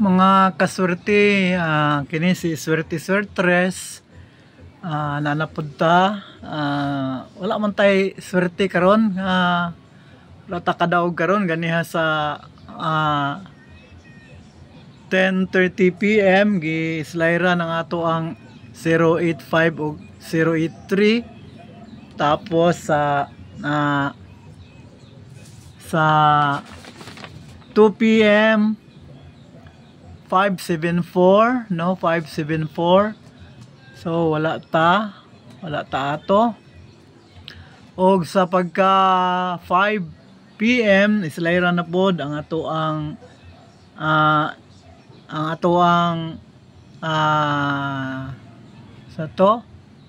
Mga kaswerte, kini si Swerte Swertres, nanapod wala man tay swerte karon, wala ta kadaog karon ganiha sa 10:30 PM gi-slayra ng ato ang 085 ug 083, tapos sa 2 PM 574, no, 574. So wala ta ato. Og sa pagka 5 PM islayra na pod ang ato ang sa to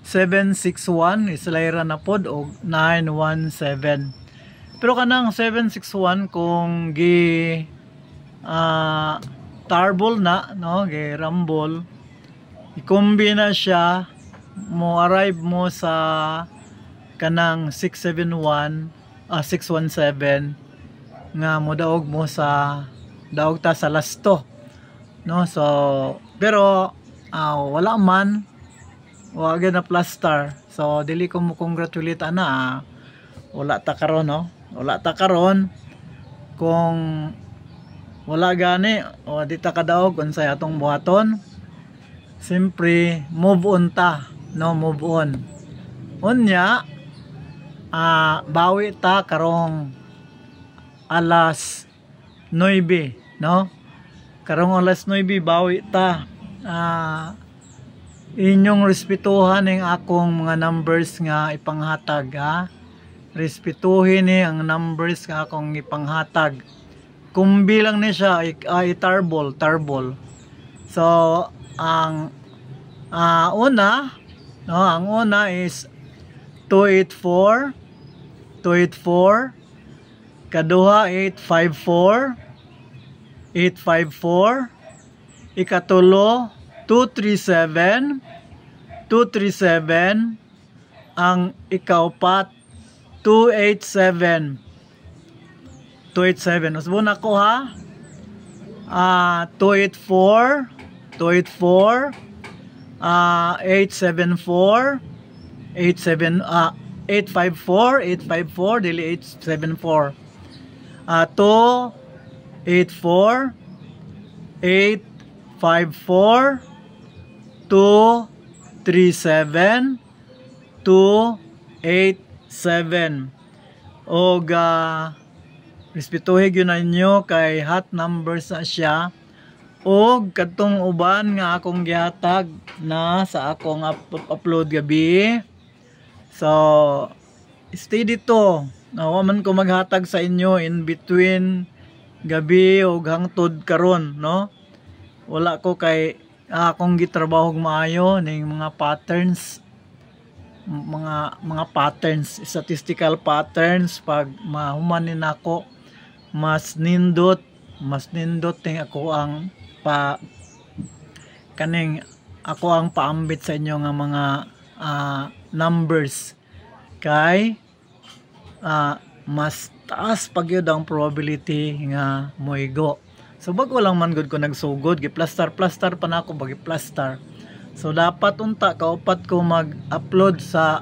761 islayra na pod og 917. Pero kanang 761 kung gi tarbol na, no, gi rumble, ikombi na siya, mo arrive mo sa kanang 617 nga mo daog mo sa daog ta sa lasto, no. So pero wala man, wag na plaster. So dili ko mo congratulate ana, wala ta karon, no, wala ta karon. Kung wala gani o di ta kadaog unsay atong buhaton, simpre move on ta, no, move on. Unya bawi ta karong alas 9, no, karong alas 9 bawi ta. Inyong respetuhan ang akong mga numbers nga ipanghatag, respetuhin ni ang numbers nga akong ipanghatag. Kung bilang ni siya ay tarbol. So ang una, no, ang una is 284, kaduha 854, ikatulo 237, ang ikaupat 287. Usbon ako, 284, 874, 854, 854, dili 874, 284, 854, 237, 287. Og respetuhin yun ninyo kay hot numbers na siya. Og katong uban nga akong gihatag na sa akong upload gabi. So stay dito, nawa man ko maghatag sa inyo in between gabi og hangtod karon, no. Wala ko kay akong gitrabaho maayo ning mga patterns, mga patterns, statistical patterns. Pag mahumanin ako, mas nindot ting ako ang paambit sa inyo nga mga numbers, kay mas taas pag yun ang probability nga moigo. So bago lang man good ko nagsugod, gi-plaster pa na ako, bagi-plaster. So dapat unta kaupat ko mag-upload sa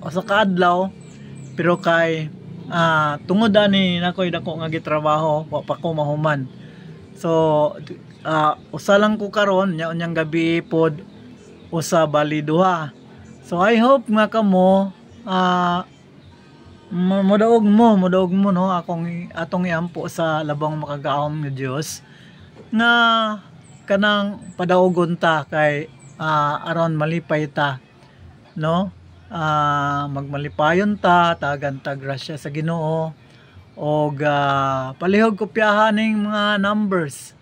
kaadlaw, pero kay tungod ani nakoy dako nga gitrabaho, wa pa ko mahuman. So usa lang ko karon nya unyang gabi pod, usa bali duha. So I hope nga kamo modaog mo, no, atong iampo sa labang makagaom nga Dios nga kanang padaogon ta kay aron malipay ta, no. Magmalipayon ta, tagan ta grasya sa Ginoo, og palihog kopyahan ning mga numbers,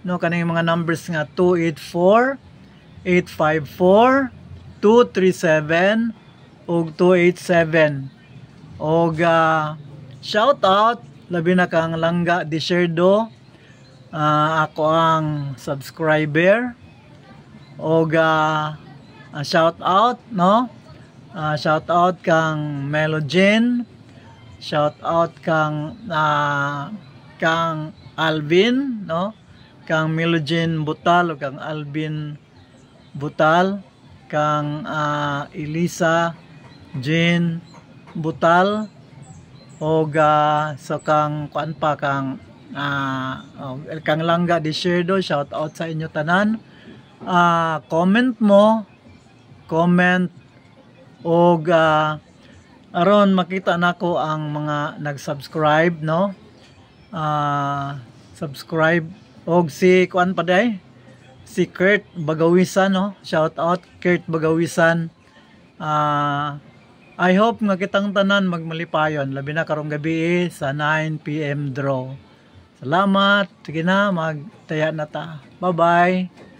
no, kaning mga numbers nga 284, 854, 237 og 287. Og shout out labi na kang Langga Desierdo, ako ang subscriber. Og shout out, no, shout out kang Melogen, shout out kang Alvin, no, kang Melogene Butal o kang Alvin Butal, kang Elisa Jane Butal, o so kang kuan pa kang kang Langga Desierdo, shout out sa inyo tanan. Comment mo, comment, o aron makita nako ang mga nag-subscribe, no? Subscribe. Og si kuan pa day, si Kurt Bagawisan, no? Shout out Kurt Bagawisan. I hope nga kitang tanan magmalipayon labi na karong gabi sa 9 PM draw. Salamat. Sige na, magtaya na ta. Bye-bye.